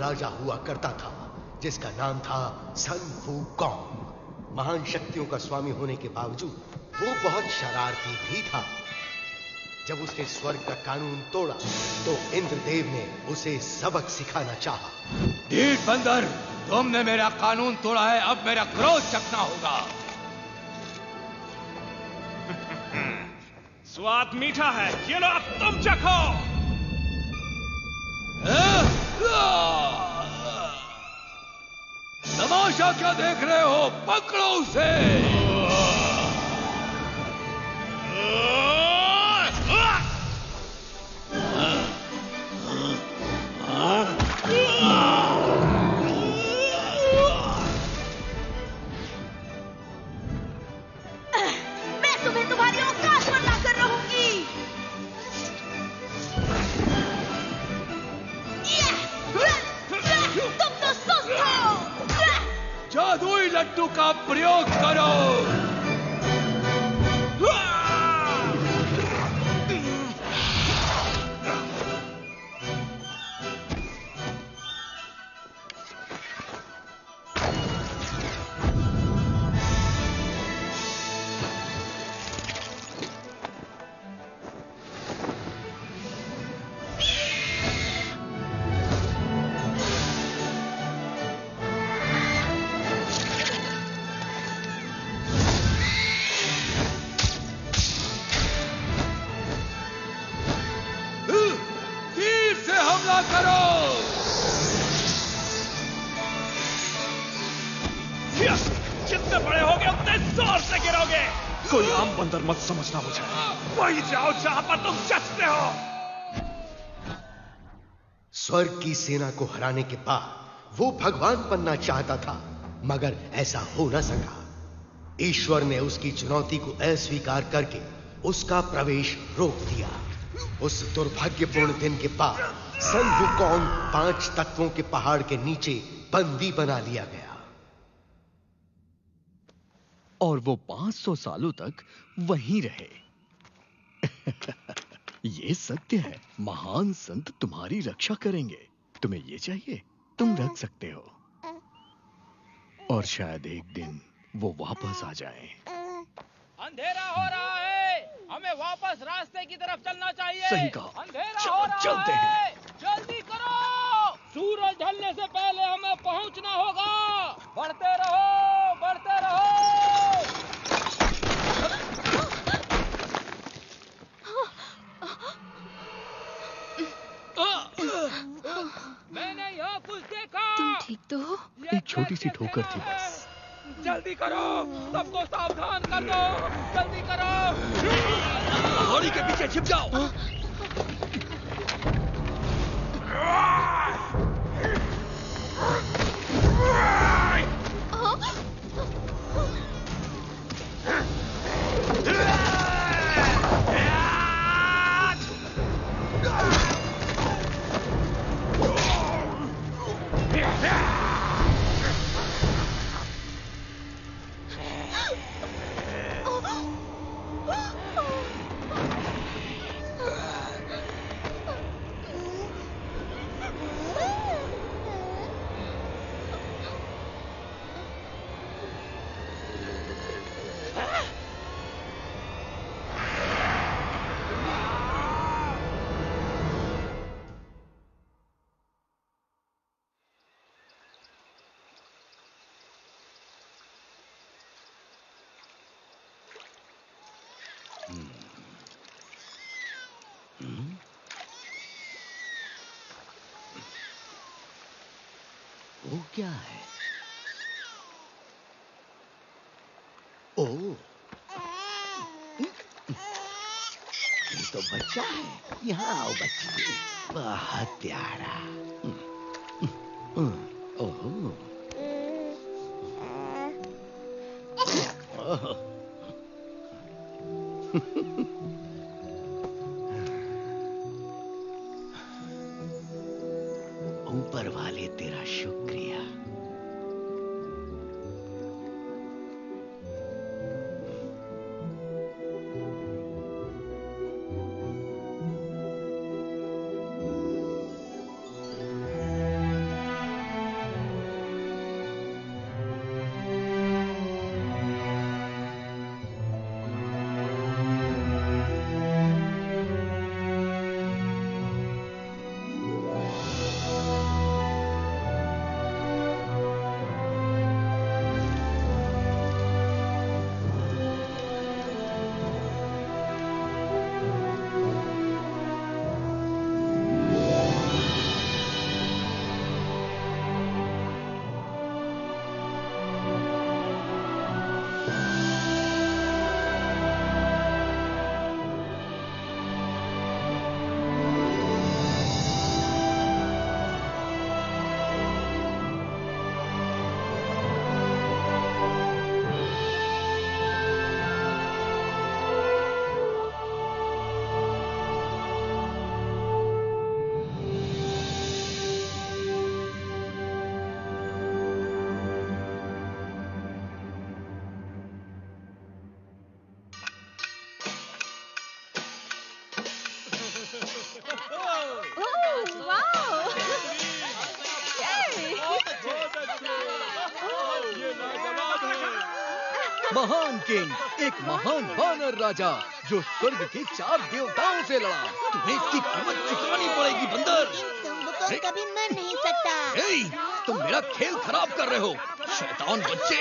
राजा हुआ करता था जिसका नाम था सन वूकॉन्ग। महान शक्तियों का स्वामी होने के बावजूद वो बहुत शरारती भी था। जब उसने स्वर्ग का कानून तोड़ा तो इंद्रदेव ने उसे सबक सिखाना चाहा। ढीठ बंदर, तुमने मेरा कानून तोड़ा है, अब मेरा क्रोध चखना होगा। स्वाद मीठा है, ये लो अब तुम चखो। तमाशा क्या देख रहे हो, पकड़ो उसे। मैं तुम्हें तुम्हारी औकात पर लाकर रहूंगी। तुम तो सुस्त हो। जादुई लट्टू का प्रयोग करो। जितने बड़े होगे उतने जोर से गिरोगे। कोई आम बंदर मत समझना मुझे। वही जाओ जहां पर तुम जचते हो। स्वर्ग की सेना को हराने के बाद वो भगवान बनना चाहता था, मगर ऐसा हो न सका। ईश्वर ने उसकी चुनौती को अस्वीकार करके उसका प्रवेश रोक दिया। उस दुर्भाग्यपूर्ण दिन के बाद सन वूकॉन्ग 5 तत्वों के पहाड़ के नीचे बंदी बना लिया गया। और वो 500 सालों तक वहीं रहे। ये सत्य है, महान संत तुम्हारी रक्षा करेंगे। तुम्हें ये चाहिए, तुम रख सकते हो। और शायद एक दिन वो वापस आ जाए। अंधेरा हो रहा है, हमें वापस रास्ते की तरफ चलना चाहिए। सही कहा। अंधेरा हो रहा चलते है। हैं। जल्दी करो, सूरज ढलने से पहले हमें पहुंचना होगा। बढ़ते रहो, बढ़ते रहो। मैंने यहाँ कुछ देखा। तुम ठीक तो हो? एक छोटी सी ठोकर थी बस। जल्दी करो, सबको सावधान कर दो। जल्दी करो। पहाड़ी के पीछे छिप जाओ। वो क्या है? ओ, ये तो बच्चा है। यहाँ आओ बच्चे, बहुत प्यारा। ओह, ऊपर वाले तेरा शुक्रिया। महान किंग, एक महान वानर राजा जो स्वर्ग के 4 देवताओं से लड़ा। तुम्हें इसकी कीमत चुकानी पड़ेगी बंदर। तुम को कभी मर नहीं सकता। ए, तुम मेरा खेल खराब कर रहे हो, शैतान बच्चे।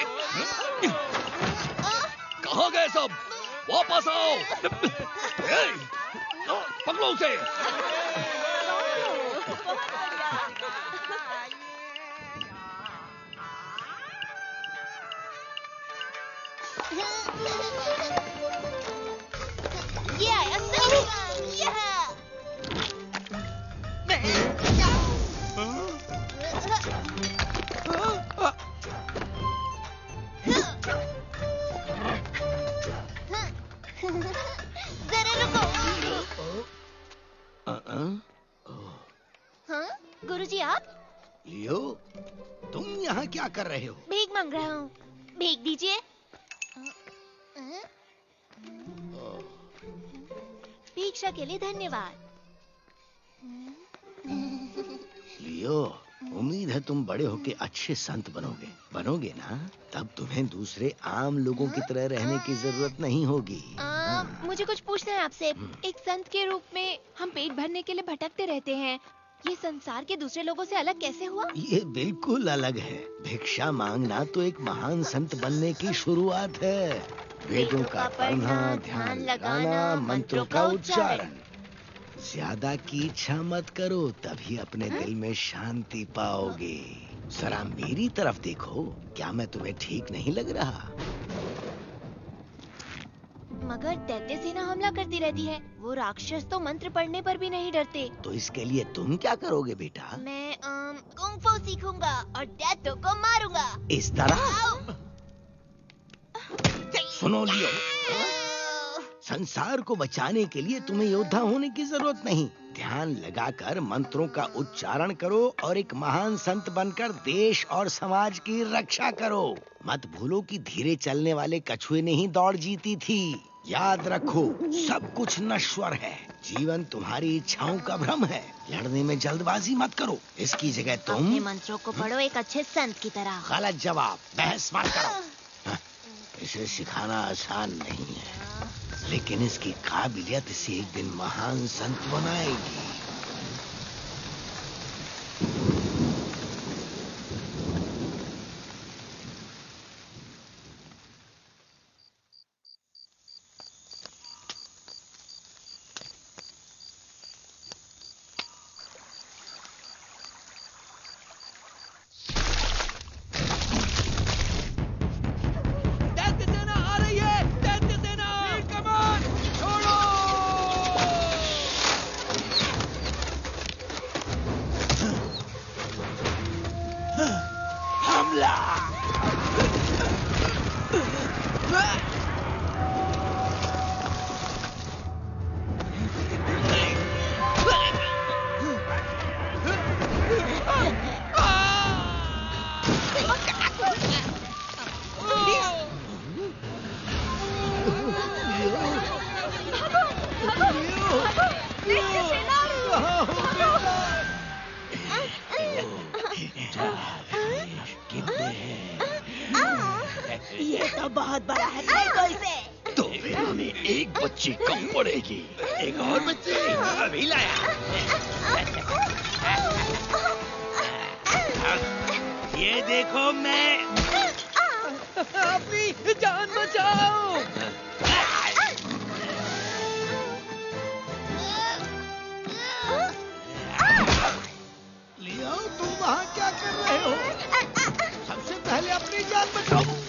कहाँ गए सब? वापस आओ। ए, पकड़ो उसे। ये आया सही काम। जरा रुको। हाँ, गुरुजी आप? लियो, तुम यहाँ क्या कर रहे हो? भीख मांग रहा हूँ, भीख दीजिए। भिक्षा के लिए धन्यवाद। लियो, उम्मीद है तुम बड़े होके अच्छे संत बनोगे ना? तब तुम्हें दूसरे आम लोगों की तरह रहने की जरूरत नहीं होगी। मुझे कुछ पूछना है आपसे। एक संत के रूप में हम पेट भरने के लिए भटकते रहते हैं। ये संसार के दूसरे लोगों से अलग कैसे हुआ? ये बिल्कुल अलग है। भिक्षा मांगना तो एक महान संत बनने की शुरुआत है। वेदों का पढ़ना, ध्यान लगाना, मंत्रों का उच्चारण। ज्यादा की इच्छा मत करो, तभी अपने दिल में शांति पाओगे। जरा मेरी तरफ देखो, क्या मैं तुम्हें ठीक नहीं लग रहा? मगर दैत्य सेना हमला करती रहती है। वो राक्षस तो मंत्र पढ़ने पर भी नहीं डरते। तो इसके लिए तुम क्या करोगे बेटा? मैं कुंग फू सीखूंगा और दैत्यों को मारूंगा। इस तरह? सुनो लियो, संसार को बचाने के लिए तुम्हें योद्धा होने की जरूरत नहीं। ध्यान लगाकर मंत्रों का उच्चारण करो और एक महान संत बनकर देश और समाज की रक्षा करो। मत भूलो कि धीरे चलने वाले कछुए ने ही दौड़ जीती थी। याद रखो, सब कुछ नश्वर है। जीवन तुम्हारी इच्छाओं का भ्रम है। लड़ने में जल्दबाजी मत करो। इसकी जगह तुम अपने मंत्रों को पढ़ो एक अच्छे संत की तरह। गलत जवाब, बहस मत करो। इसे सिखाना आसान नहीं है, लेकिन इसकी काबिलियत इसे एक दिन महान संत बनाएगी। ये तो बहुत बड़ा है, देखो इसे। तो फिर हमें एक बच्ची कम पड़ेगी। एक और बच्चे अभी लाया। ये देखो, मैं अपनी जान बचाओ। लियो, तुम वहाँ क्या कर रहे हो? सबसे पहले अपनी जान बचाओ।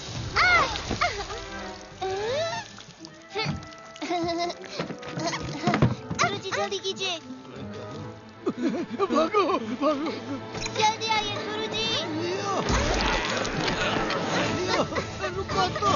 गुरुजी जल्दी कीजिए। भागो, भागो। जल्दी आइए गुरुजी। लियो, लियो, रुको तो।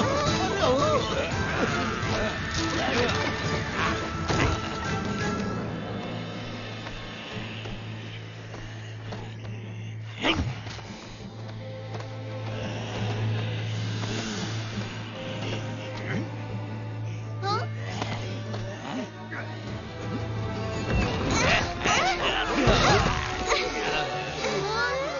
अरे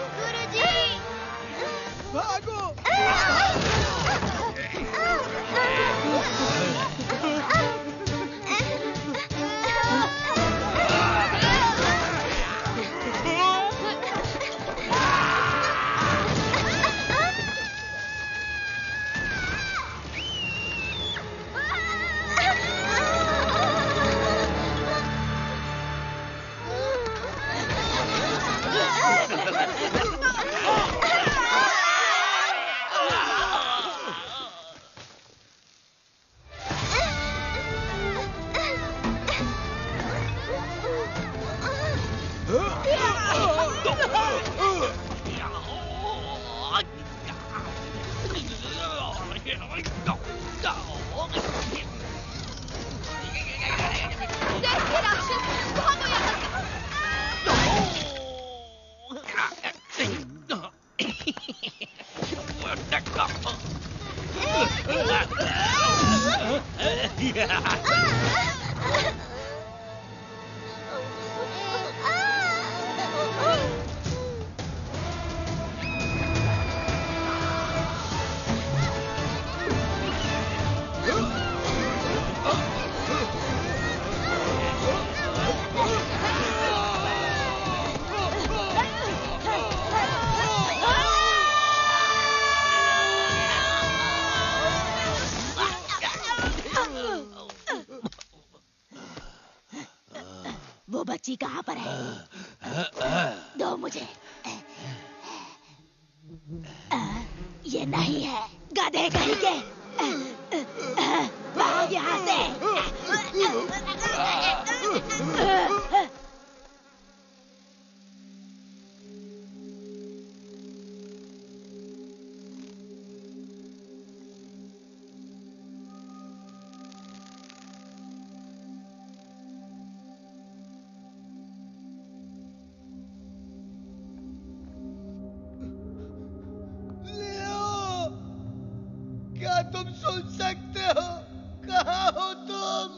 वो बच्ची कहाँ पर है? दो मुझे। ये नहीं है, गधे कहीं के। भाग यहाँ से। क्या तुम सुन सकते हो? कहाँ हो तुम?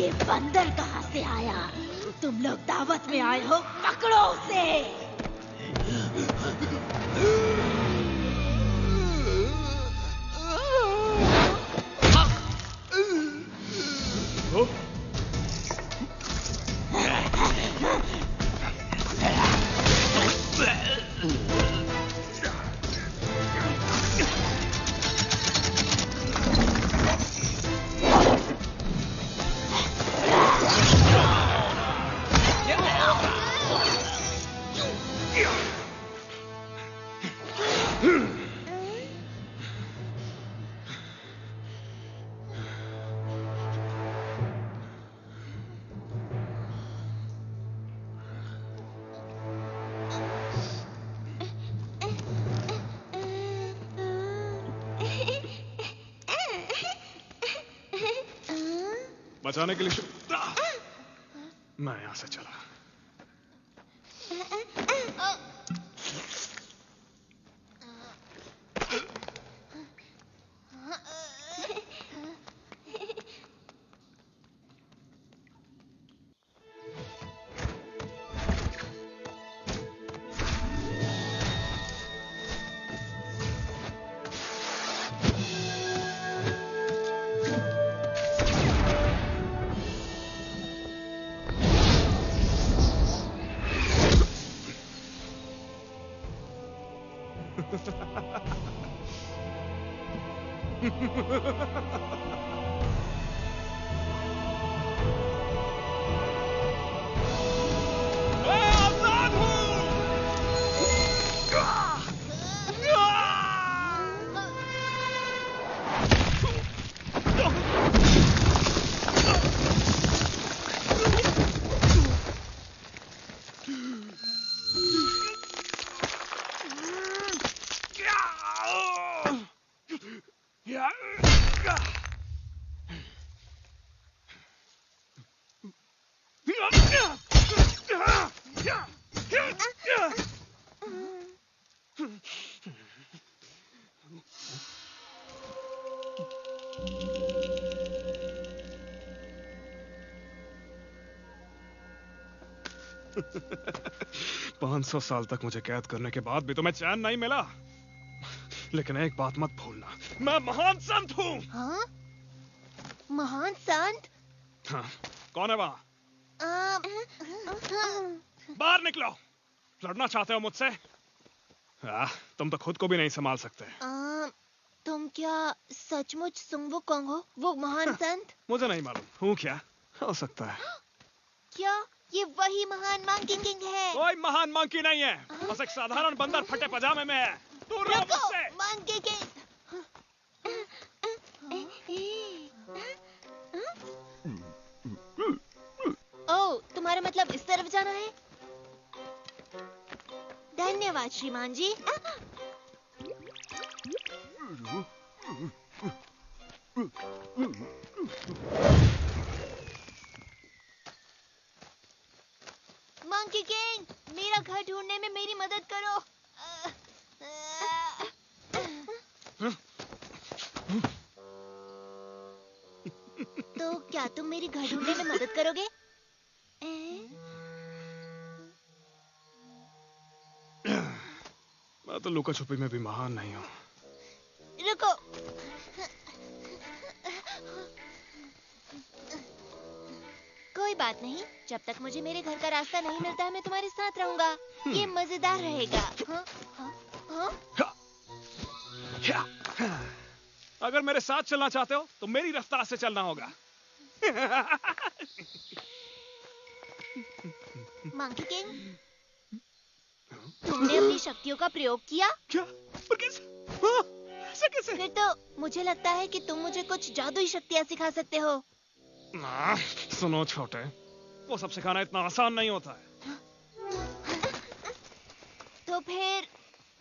ये बंदर कहाँ से आया? तुम लोग दावत में आए हो, पकड़ो उसे। बचाने के लिए मैं यहां से चला। पाँच 500 साल तक मुझे कैद करने के बाद भी तुम्हें चैन नहीं मिला। लेकिन एक बात मत भूलना, मैं महान संत हूँ। हाँ? महान संत? हाँ, कौन है वहाँ? बाहर निकलो। लड़ना चाहते हो मुझसे? तुम तो खुद को भी नहीं संभाल सकते। तुम क्या सचमुच सुंग वुकोंग हो, वो महान संत? मुझे नहीं मालूम हूँ क्या, हो सकता है। क्या ये वही महान मंकी किंग है? कोई महान मंकी नहीं है, बस एक साधारण बंदर फटे पजामे में है। दूर रहो मुझसे। Monkey king. ओह, तुम्हारा मतलब इस तरफ जाना है? धन्यवाद श्रीमान जी। मंकी किंग, मेरा घर ढूंढने में मेरी मदद करो। तो क्या तुम मेरी घर ढूंढने में मदद करोगे? मैं तो लुका छुपी में भी महान नहीं हूँ। रुको। कोई बात नहीं, जब तक मुझे मेरे घर का रास्ता नहीं मिलता है मैं तुम्हारे साथ रहूंगा। ये मजेदार रहेगा। हाँ? हाँ? हाँ? अगर मेरे साथ चलना चाहते हो तो मेरी रफ्तार से चलना होगा। मंकी किंग, तुमने अपनी शक्तियों का प्रयोग किया? क्या? पर कैसे? हाँ? ऐसे कैसे? फिर तो मुझे लगता है कि तुम मुझे कुछ जादुई शक्तियाँ सिखा सकते हो। सुनो छोटे, वो सब सिखाना इतना आसान नहीं होता है। तो फिर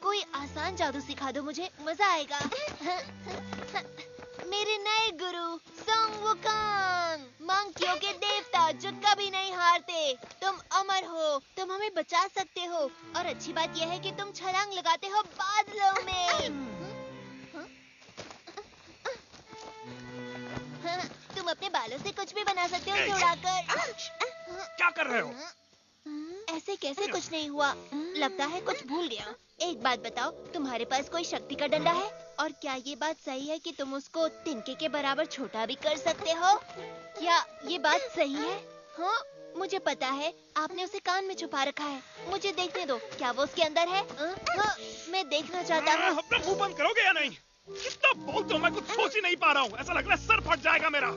कोई आसान जादू सिखा दो मुझे, मजा आएगा। मेरे नए गुरु सुंग वुकोंग, मंकियों के देवता जो कभी नहीं हारते। तुम अमर हो, तुम हमें बचा सकते हो, और अच्छी बात यह है कि तुम छलांग लगाते हो बादलों में। तुम अपने बालों से कुछ कुछ भी बना सकते हो उसे उड़ाकर। क्या कर रहे हो? ऐसे कैसे कुछ नहीं हुआ? लगता है कुछ भूल गया। एक बात बताओ, तुम्हारे पास कोई शक्ति का डंडा है? और क्या ये बात सही है कि तुम उसको तिनके के बराबर छोटा भी कर सकते हो? क्या ये बात सही है? हाँ, मुझे पता है आपने उसे कान में छुपा रखा है। मुझे देखने दो, क्या वो उसके अंदर है? हाँ, मैं देखना चाहता हूँ। अपना मुंह बंद करोगे या नहीं? कितना बोलते हो, मैं कुछ सोच ही नहीं पा रहा हूँ। ऐसा लग रहा है सर फट जाएगा मेरा।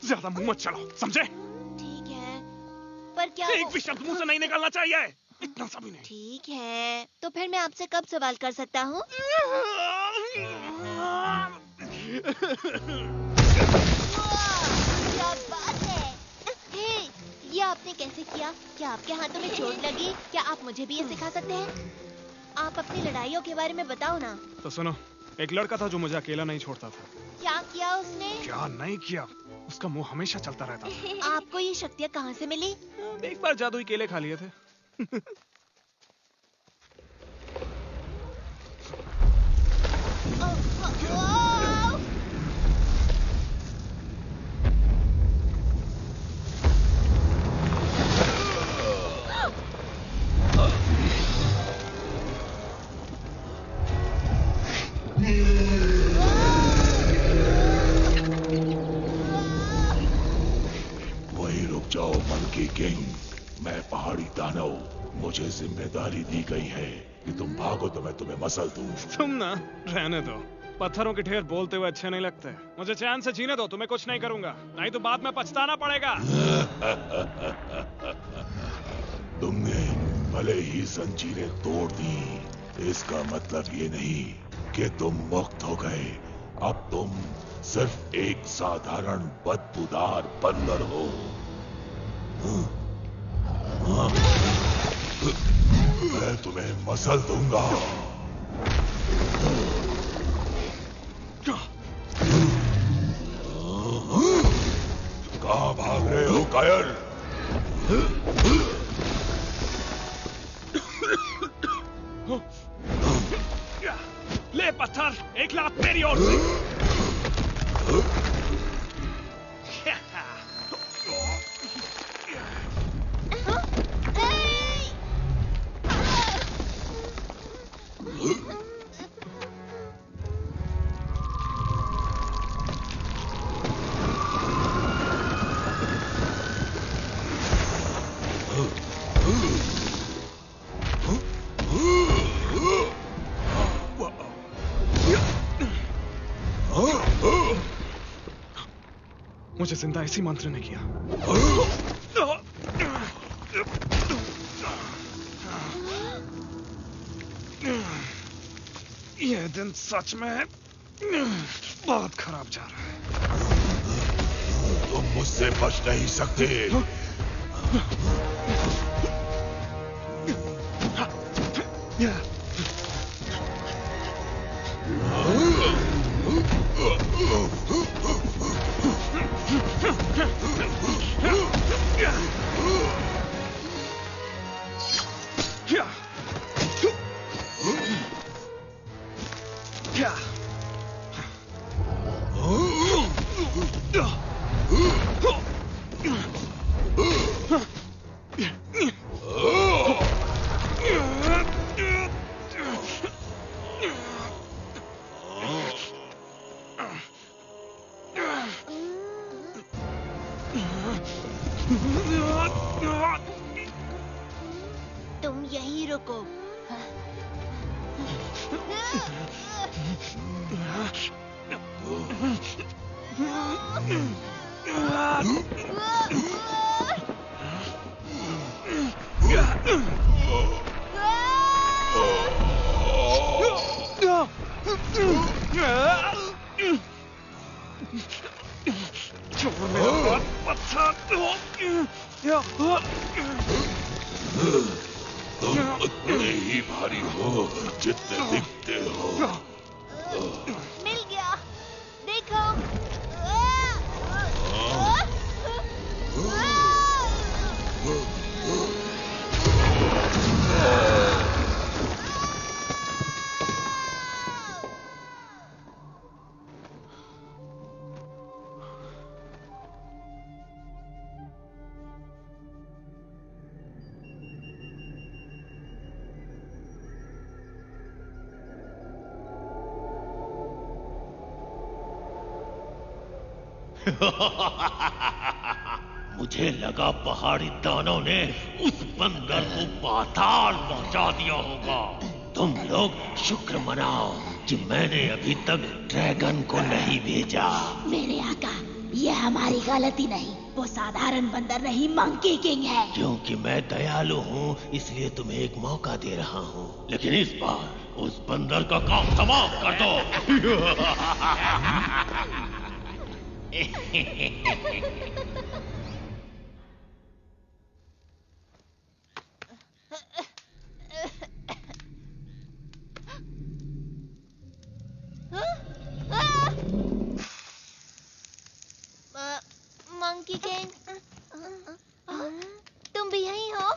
ज्यादा मुंह मत चलाओ, समझे? ठीक है, पर क्या एक भी शब्द मुंह से नहीं निकलना चाहिए, इतना सा भी नहीं। ठीक है, तो फिर मैं आपसे कब सवाल कर सकता हूँ? क्या बात है? हे, ये आपने कैसे किया? क्या आपके हाथों में चोट लगी? क्या आप मुझे भी ये सिखा सकते हैं? आप अपनी लड़ाइयों के बारे में बताओ ना। तो सुनो, एक लड़का था जो मुझे अकेला नहीं छोड़ता था। क्या किया उसने? क्या नहीं किया, उसका मुंह हमेशा चलता रहता था। आपको ये शक्तियाँ कहाँ से मिली? एक बार जादुई केले खा लिए थे। वहीं रुक जाओ मंकी किंग। मैं पहाड़ी दानव, मुझे जिम्मेदारी दी गई है कि तुम भागो तो मैं तुम्हें मसल दूं। तुम ना रहने दो, पत्थरों के ढेर बोलते हुए अच्छे नहीं लगते। मुझे चैन से जीने दो, तुम्हें कुछ नहीं करूंगा, नहीं तो बाद में पछताना पड़ेगा। तुमने भले ही जंजीरें तोड़ दी, इसका मतलब ये नहीं कि तुम मुक्त हो गए। अब तुम सिर्फ एक साधारण बदबूदार बंदर हो। मैं तुम्हें मसल दूंगा। कहाँ भाग रहे हो कायर? ले पत्थर, एक लात मेरी ओर से। मुझे जिंदा इसी मंत्र ने किया। यह दिन सच में बहुत खराब जा रहा है। तुम मुझसे बच नहीं सकते। तुम यहीं रुको। तुम उतने ही भारी हो जितने दिखते हो। मिल गया, देखो। मुझे लगा पहाड़ी दानों ने उस बंदर को पाताल पहुंचा दिया होगा। तुम लोग शुक्र मनाओ कि मैंने अभी तक ड्रैगन को नहीं भेजा। मेरे आका, यह हमारी गलती नहीं, वो साधारण बंदर नहीं, मंकी किंग है। क्योंकि मैं दयालु हूँ इसलिए तुम्हें एक मौका दे रहा हूँ, लेकिन इस बार उस बंदर का काम समाप्त कर दो। मंकी किंग, तुम भी यहीं हो?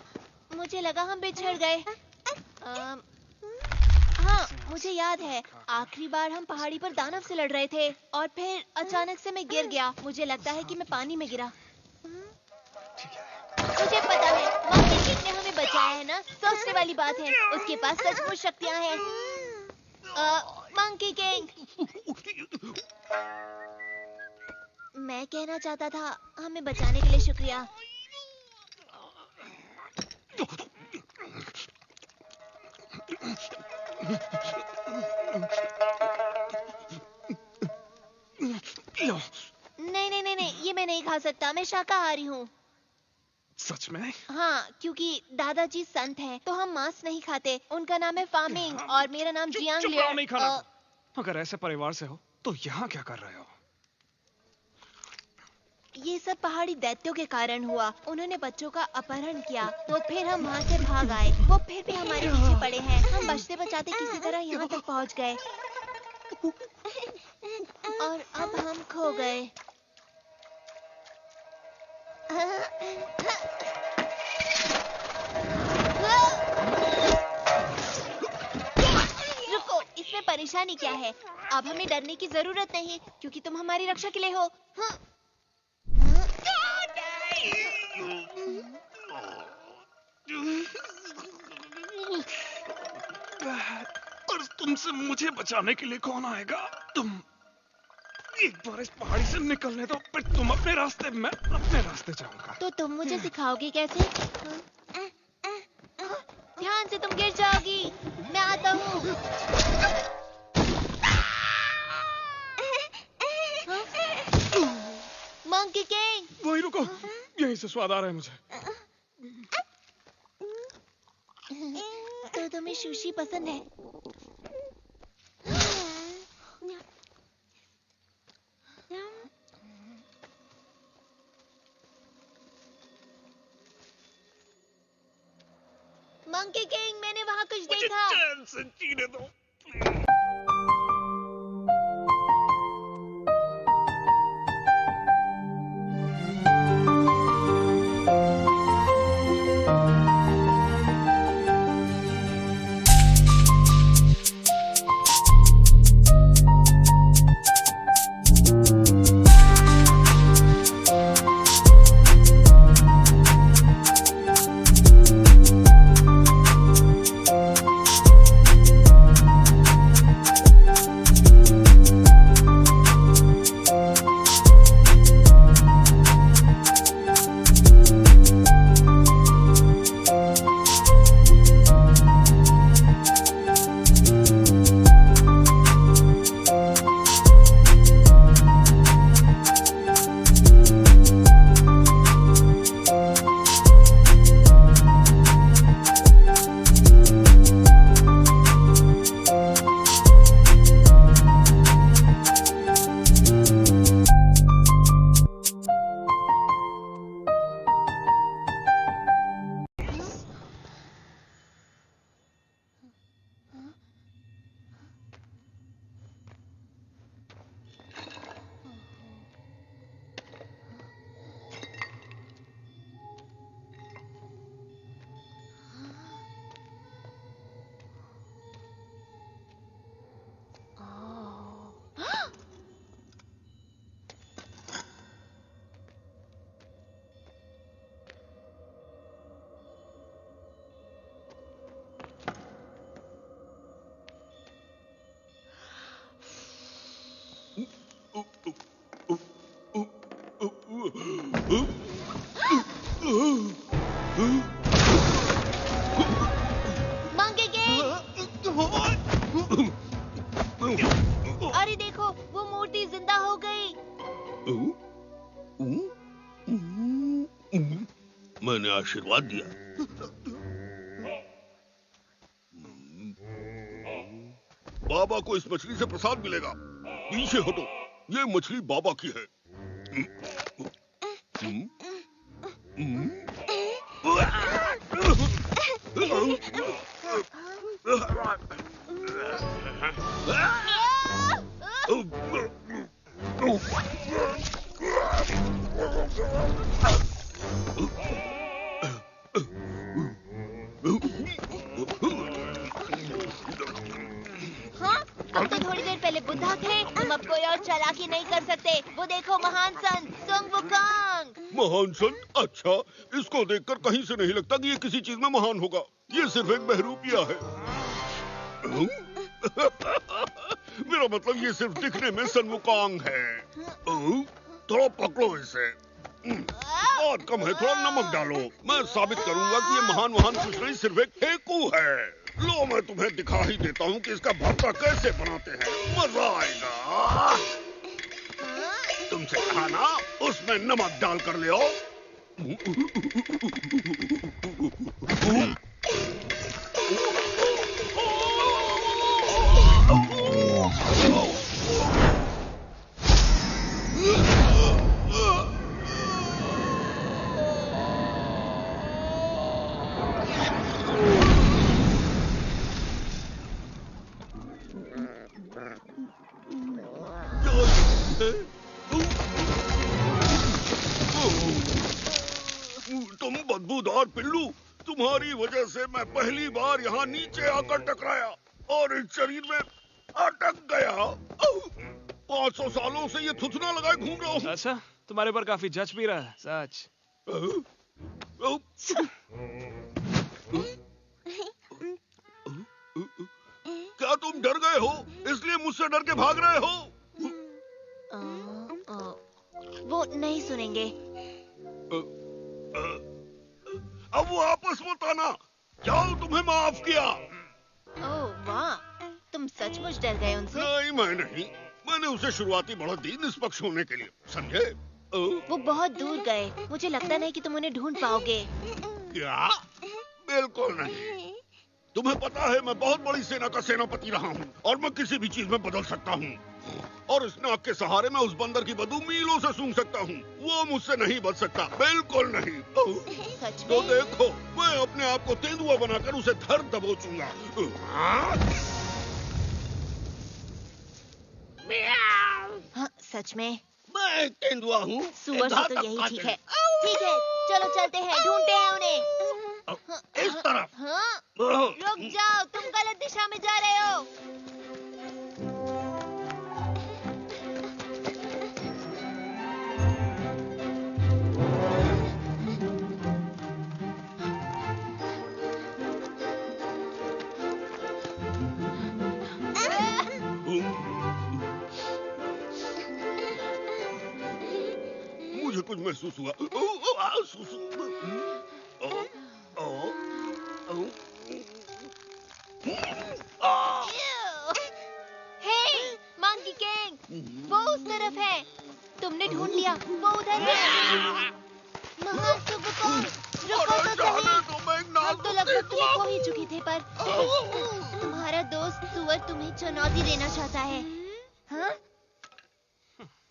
मुझे लगा हम बिछड़ गए। हाँ, मुझे याद है आखिरी बार हम पहाड़ी पर दानव से लड़ रहे थे और फिर अचानक से मैं गिर गया। मुझे लगता है कि मैं पानी में गिरा। मुझे पता है मंकी किंग ने हमें बचाया है ना, सोचने वाली बात है। उसके पास सचमुच शक्तियाँ हैं। मंकी किंग, मैं कहना चाहता था हमें बचाने के लिए शुक्रिया। नहीं, ये मैं नहीं खा सकता। मैं शाकाहारी हूँ। सच में? हाँ, क्योंकि दादाजी संत हैं, तो हम मांस नहीं खाते। उनका नाम है फामिंग और मेरा नाम जियांग लियर। नहीं खाना। अगर ऐसे परिवार से हो तो यहाँ क्या कर रहे हो? ये सब पहाड़ी दैत्यों के कारण हुआ। उन्होंने बच्चों का अपहरण किया, तो फिर हम वहाँ से भाग आए। वो फिर भी हमारे पीछे पड़े हैं। हम बचते बचाते किसी तरह यहाँ तक पहुँच गए और अब हम खो गए। रुको, इसमें परेशानी क्या है? अब हमें डरने की जरूरत नहीं, क्योंकि तुम हमारी रक्षा के लिए हो। हाँ। और तुमसे मुझे बचाने के लिए कौन आएगा? तुम एक बार इस पहाड़ी से निकलने दो, फिर तुम अपने रास्ते, मैं अपने रास्ते जाऊंगा। तो तुम मुझे सिखाओगे कैसे? ध्यान से, तुम गिर जाओगी। मैं आता हूँ। मंकी किंग, वहीं रुको, यहीं से स्वाद आ रहा है मुझे। तो तुम्हें सुशी पसंद है? मंकी किंग, मैंने वहाँ कुछ देखा। चैन से जीने दो। मूर्ति जिंदा हो गई। मैंने आशीर्वाद दिया। बाबा को इस मछली से प्रसाद मिलेगा। पीछे हटो, ये मछली बाबा की है। अब तो थोड़ी देर पहले बुद्धा थे, तुम अब कोई और चालाकी नहीं कर सकते। वो देखो, महान संत सुंग वुकांग। महान संत? अच्छा, इसको देखकर कहीं से नहीं लगता कि ये किसी चीज में महान होगा। ये सिर्फ एक बहरूपिया है। मेरा मतलब ये सिर्फ दिखने में सन वुकांग है। थोड़ा पकड़ो इसे। बहुत कम है, थोड़ा नमक डालो। मैं साबित करूंगा कि ये महान कुछ नहीं, सिर्फ एक फेंकू है। लो, मैं तुम्हें दिखा ही देता हूँ कि इसका भरता कैसे बनाते हैं। मजा आएगा। तुमसे कहा ना, उसमें नमक डाल कर ले आओ। तुम बदबूदार पिल्लू, तुम्हारी वजह से मैं पहली बार यहाँ नीचे आकर टकराया और इस शरीर में अटक गया। 500 सालों से ये थुथना लगाए घूम रहा हूँ। अच्छा, तुम्हारे पर काफी जच भी रहा है, सच। क्या तुम डर गए हो, इसलिए मुझसे डर के भाग रहे हो? वो नहीं सुनेंगे। अब वो वापस मत आना। जाओ, तुम्हें माफ किया। ओह वाह, तुम सचमुच डर गए उनसे? नहीं, मैं नहीं। मैंने उसे शुरुआती बढ़त दी निष्पक्ष होने के लिए, समझे? वो बहुत दूर गए। मुझे लगता नहीं कि तुम उन्हें ढूंढ पाओगे। क्या? बिल्कुल नहीं। तुम्हें पता है, मैं बहुत बड़ी सेना का सेनापति रहा हूँ और मैं किसी भी चीज में बदल सकता हूँ। और इस नाक के सहारे मैं उस बंदर की बदबू मीलों से सूंघ सकता हूँ। वो मुझसे नहीं बच सकता, बिल्कुल नहीं। सच में? तो देखो, मैं अपने आप को तेंदुआ बनाकर उसे धर दबोचूंगा। हाँ, सच में? मैं तेंदुआ हूँ। सुअर से तो यही ठीक है। ठीक है, चलो चलते हैं, ढूंढते हैं उन्हें। इस तरफ। हाँ? रुक जाओ, तुम गलत दिशा में जा रहे हो। मुझे कुछ महसूस हुआ। हे, मंकी किंग, वो उस तरफ है। तुमने ढूंढ लिया, वो उधर है। महान सुंग वुकांग, रुको तो सही। हम तो लगभग तुम्हें खो ही चुके थे, पर तुम्हारा दोस्त सुअर तुम्हें चुनौती देना चाहता है। हाँ?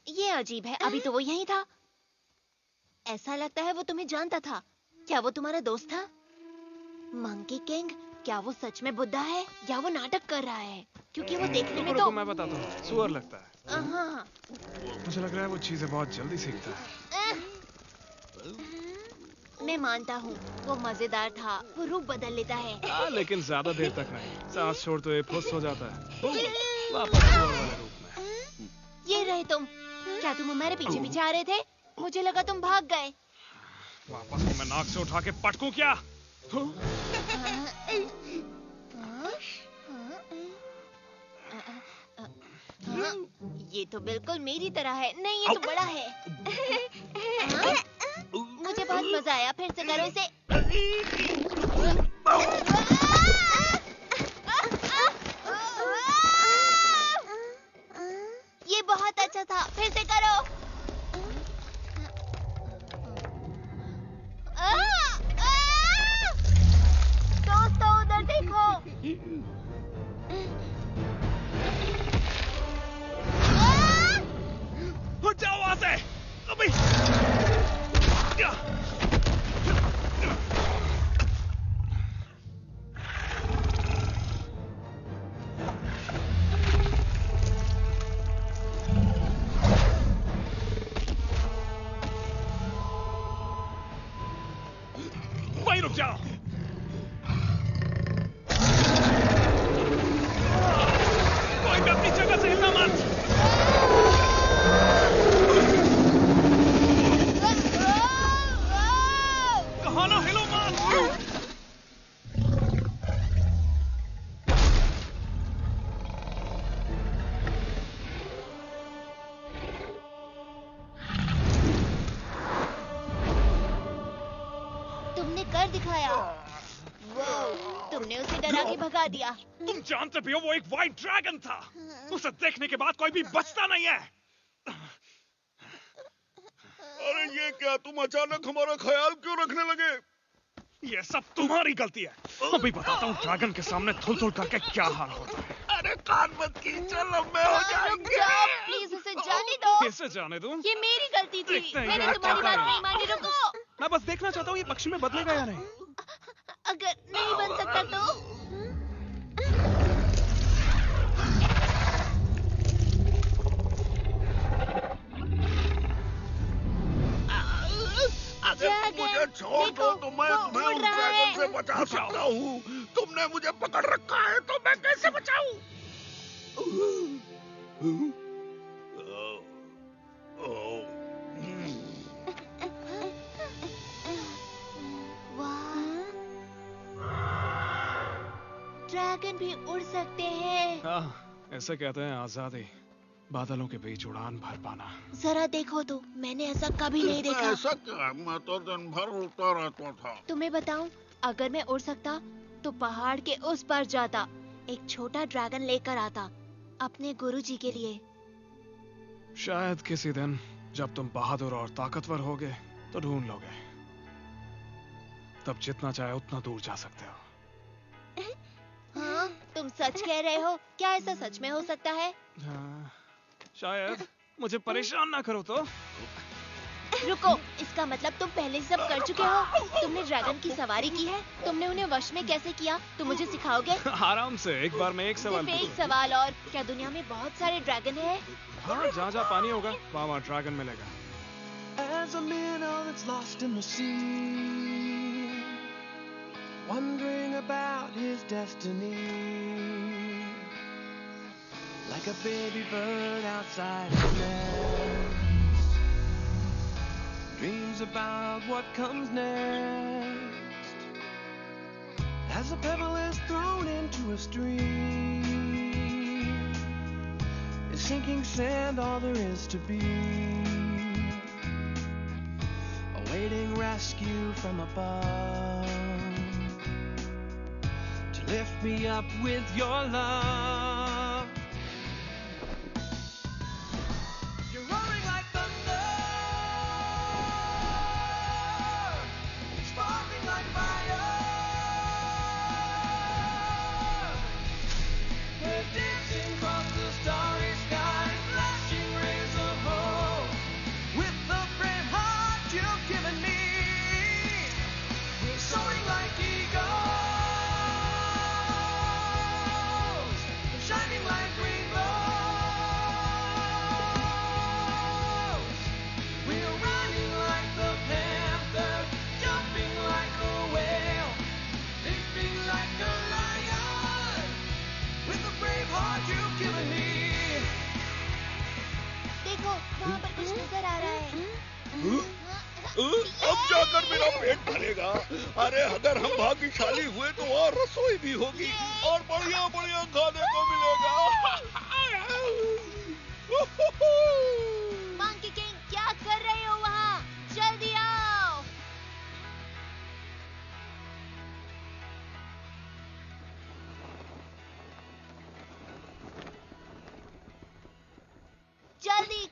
ये अजीब है, अभी तो वो यहीं था। ऐसा लगता है वो तुम्हें जानता था। क्या वो तुम्हारा दोस्त था? मंकी किंग, क्या वो सच में बुद्धा है या वो नाटक कर रहा है? क्योंकि वो देखने में तो मैं बताता हूँ, सुअर लगता है। हाँ। मुझे लग रहा है वो चीजें बहुत जल्दी सीखता है। मैं मानता हूँ, वो मजेदार था। वो रूप बदल लेता है। लेकिन ज्यादा देर तक नहीं। सांस छोड़ तो ये फुस हो जाता है। वापस सुअर वाले रूप में। ये रहे तुम। क्या तुम हमारे पीछे पीछे आ रहे थे? मुझे लगा तुम भाग गए। वापस तो मैं नाक से उठा के पटकूं क्या? ये तो बिल्कुल मेरी तरह है। नहीं, ये तो बड़ा है। मुझे बहुत मजा आया। फिर से करो इसे। ये ये बहुत अच्छा था, फिर से करो। दोस्तों उधर देखो। हट जाओ वहां से अभी। वहीं रुक जाओ। कोई भी अपनी जगह से हिलना मत। कहा ना हिलो मत। तुमने कर दिखाया। तुमने उसे डरा के भगा दिया। तुम जानते भी हो वो एक व्हाइट ड्रैगन था। उसे देखने के बाद कोई भी बचता नहीं है। अरे ये क्या, तुम अचानक हमारा ख्याल क्यों रखने लगे? ये सब तुम्हारी गलती है। अभी बताता हूँ ड्रैगन के सामने थुल-थुल करके क्या हाल होता है। अरे कान मत कींचो, लंबे हो जाएंगे। रुक जाओ, प्लीज उसे जाने दो। कैसे जाने दूं? ये मेरी गलती थी। देखते हैं मैंने ये तुम्हारी क्या बात है। नहीं मानी। रुको। मैं बस देखना चाहता हूँ ये पक्षी में बदलेगा या नहीं। अगर नहीं बन सकता तो? अगर मुझे छोड़ दो तो मैं तुम्हें उस ड्रैगन से बचा सकता हूँ। तुमने मुझे पकड़ रखा है तो मैं कैसे बचाऊं? ड्रैगन भी उड़ सकते हैं। हाँ, ऐसे कहते हैं आजादी। बादलों के बीच उड़ान भर पाना। जरा देखो तो, मैंने ऐसा कभी नहीं देखा। ऐसा क्या? मैं तो दिन भर उड़ता रहता था। तुम्हें बताऊं, अगर मैं उड़ सकता तो पहाड़ के उस पार जाता, एक छोटा ड्रैगन लेकर आता अपने गुरुजी के लिए। शायद किसी दिन जब तुम बहादुर और ताकतवर होगे तो ढूंढ लोगे। तब जितना चाहे उतना दूर जा सकते हो। हाँ, तुम सच कह रहे हो? क्या ऐसा सच में हो सकता है? हाँ, शायद। मुझे परेशान ना करो तो। रुको, इसका मतलब तुम पहले सब कर चुके हो। तुमने ड्रैगन की सवारी की है? तुमने उन्हें वश में कैसे किया? तुम मुझे सिखाओगे? आराम से, एक बार में एक सवाल सिर्फ एक पूछो। सवाल और, क्या दुनिया में बहुत सारे ड्रैगन हैं? हाँ, जहाँ पानी होगा वहाँ ड्रैगन मिलेगा। As a minnow that's lost in the sea, wondering about his destiny, like a baby bird outside his nest, dreams about what comes next. As a pebble is thrown into a stream, is sinking sand all there is to be, awaiting rescue from above, to lift me up with your love. You're roaring like thunder, sparkling like fire. We're dancing across the starry sky, flashing rays of hope, with the brave heart you've given me. We're soaring like eagles, shining like rainbows. We're running like the panther, jumping like a whale, leaping like a lion, with the brave heart you've given me. देखो, वहाँ पर कुछ नजर आ रहा है। अब जाकर मेरा पेट भरेगा। अरे अगर हम भाग्यशाली हुए तो वहाँ रसोई भी होगी और बढ़िया बढ़िया खाने को मिलेगा। मंकी किंग, क्या कर रहे हो वहाँ? जल्दी आओ।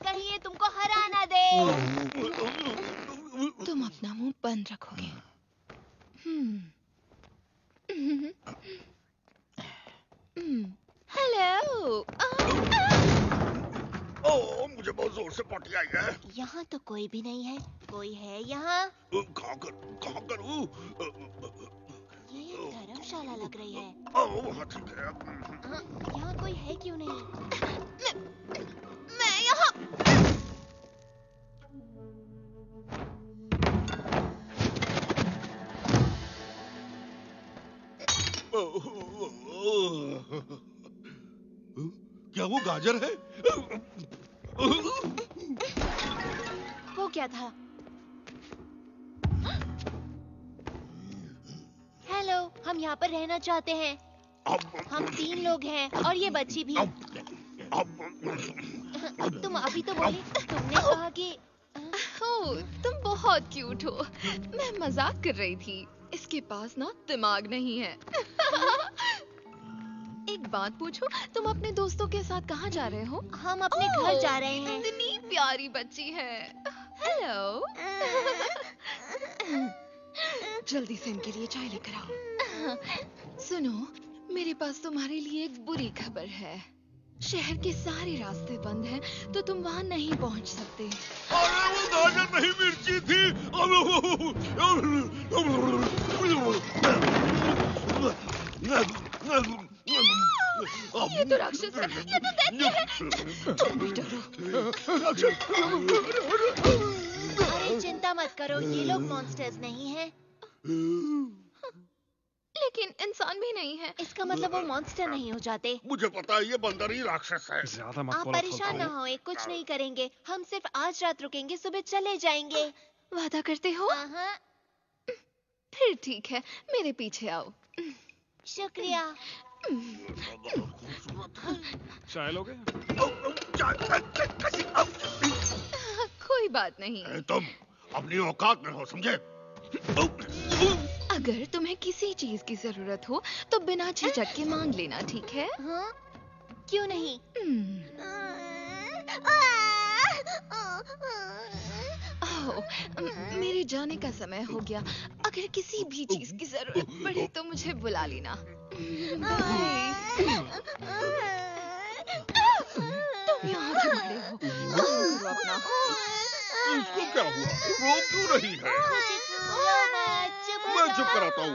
कहीं ये तुमको हरा ना दे। तुम अपना मुंह बंद रखोगे। हेलो। ओह, मुझे बहुत जोर से पॉटी आई है। यहाँ तो कोई भी नहीं है। कोई है यहाँ? कहाँ करूँ? ये धर्मशाला लग रही है। वहाँ ठीक है। यहाँ कोई है क्यों नहीं? मैं यहाँ। क्या वो गाजर है? वो क्या था? हेलो, हम यहाँ पर रहना चाहते हैं। हम 3 लोग हैं और ये बच्ची भी। तुम अभी तो बोली, तुमने कहा कि ओह, तुम बहुत क्यूट हो। मैं मजाक कर रही थी। इसके पास ना दिमाग नहीं है। एक बात पूछूं, तुम अपने दोस्तों के साथ कहाँ जा रहे हो? हम अपने घर जा रहे हैं। कितनी प्यारी बच्ची है। हेलो। जल्दी से इनके लिए चाय लेकर आओ। सुनो, मेरे पास तुम्हारे लिए एक बुरी खबर है। शहर के सारे रास्ते बंद हैं, तो तुम वहाँ नहीं पहुँच सकते। अरे वो गाजर नहीं, मिर्ची थी। ये तो राक्षस है, ये तो दैत्य है। तुम भी डरो। अरे चिंता मत करो, ये लोग मॉन्स्टर्स नहीं हैं। लेकिन इंसान भी नहीं है। इसका मतलब वो मॉन्स्टर नहीं हो जाते। मुझे पता है, ये बंदर ही राक्षस है। ज्यादा मत आप बोलो। परेशान ना होए, कुछ नहीं करेंगे। हम सिर्फ आज रात रुकेंगे, सुबह चले जाएंगे। वादा करते हो? फिर ठीक है, मेरे पीछे आओ। शुक्रिया। चाय लोगे? कोई बात नहीं। तुम अपनी औकात में हो, समझे? अगर तुम्हें किसी चीज की जरूरत हो तो बिना झिझक के मांग लेना, ठीक है? हाँ? क्यों नहीं? मेरे जाने का समय हो गया। अगर किसी भी चीज की जरूरत पड़े तो मुझे बुला लेना। तुम यहाँ क्यों खड़े हो? काम करो अपना। इसको क्या हुआ? रो क्यों रही है? मैं चुप कराता हूँ।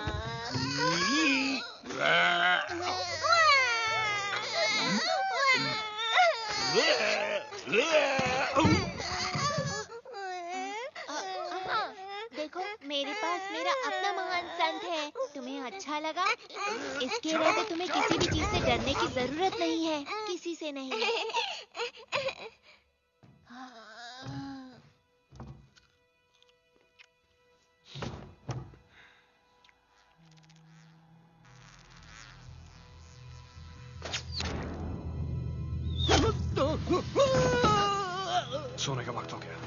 देखो, मेरे पास मेरा अपना महान संत है। तुम्हें अच्छा लगा? इसके बाद तुम्हें किसी भी चीज से डरने की जरूरत नहीं है, किसी से नहीं। सोने का वक्त हो गया।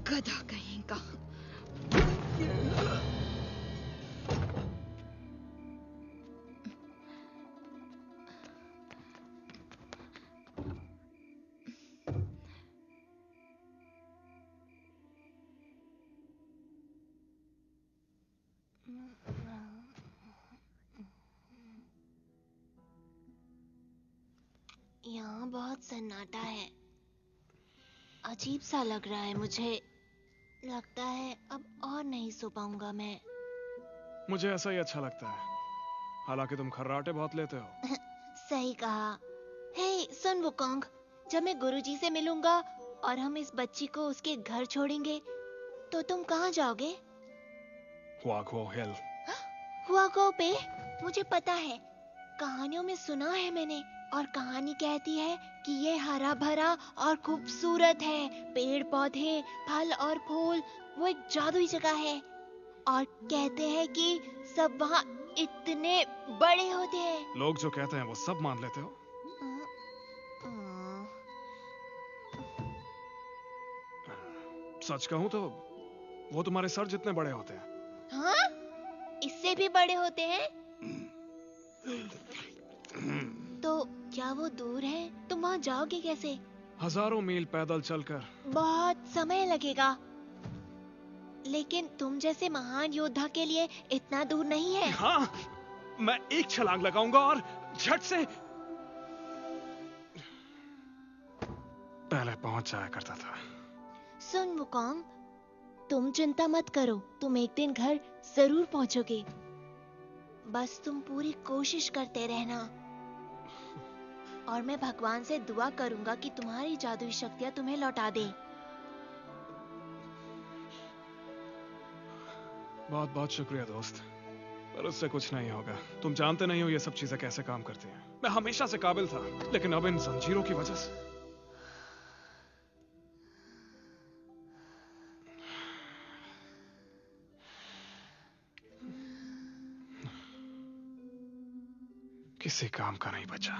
गधा कहीं का। यहाँ बहुत सन्नाटा है। अजीब सा लग रहा है मुझे। लगता है अब और नहीं सो पाऊंगा मैं। मुझे ऐसा ही अच्छा लगता है। हालांकि तुम खर्राटे बहुत लेते हो। सही कहा। हे, सुन वुकोंग, जब मैं गुरुजी से मिलूंगा और हम इस बच्ची को उसके घर छोड़ेंगे, तो तुम कहाँ जाओगे? हुआको हिल। हुआको पे? मुझे पता है, कहानियों में सुना है मैंने। और कहानी कहती है कि ये हरा भरा और खूबसूरत है। पेड़ पौधे, फल और फूल, वो एक जादुई जगह है। और कहते हैं कि सब वहाँ इतने बड़े होते हैं। लोग जो कहते हैं वो सब मान लेते हो? सच कहूं तो वो तुम्हारे सर जितने बड़े होते हैं। हाँ? इससे भी बड़े होते हैं? तो क्या वो दूर है? तुम वहाँ जाओगे कैसे? हजारों मील पैदल चलकर। बहुत समय लगेगा, लेकिन तुम जैसे महान योद्धा के लिए इतना दूर नहीं है। हाँ, मैं एक छलांग लगाऊंगा और झट से पहले पहुंच जाया करता था। सुन वुकोंग, तुम चिंता मत करो, तुम एक दिन घर जरूर पहुंचोगे। बस तुम पूरी कोशिश करते रहना, और मैं भगवान से दुआ करूंगा कि तुम्हारी जादुई शक्तियां तुम्हें लौटा दे। बहुत बहुत शुक्रिया दोस्त, पर उससे कुछ नहीं होगा। तुम जानते नहीं हो ये सब चीजें कैसे काम करती हैं। मैं हमेशा से काबिल था, लेकिन अब इन जंजीरों की वजह से। किसी काम का नहीं बचा।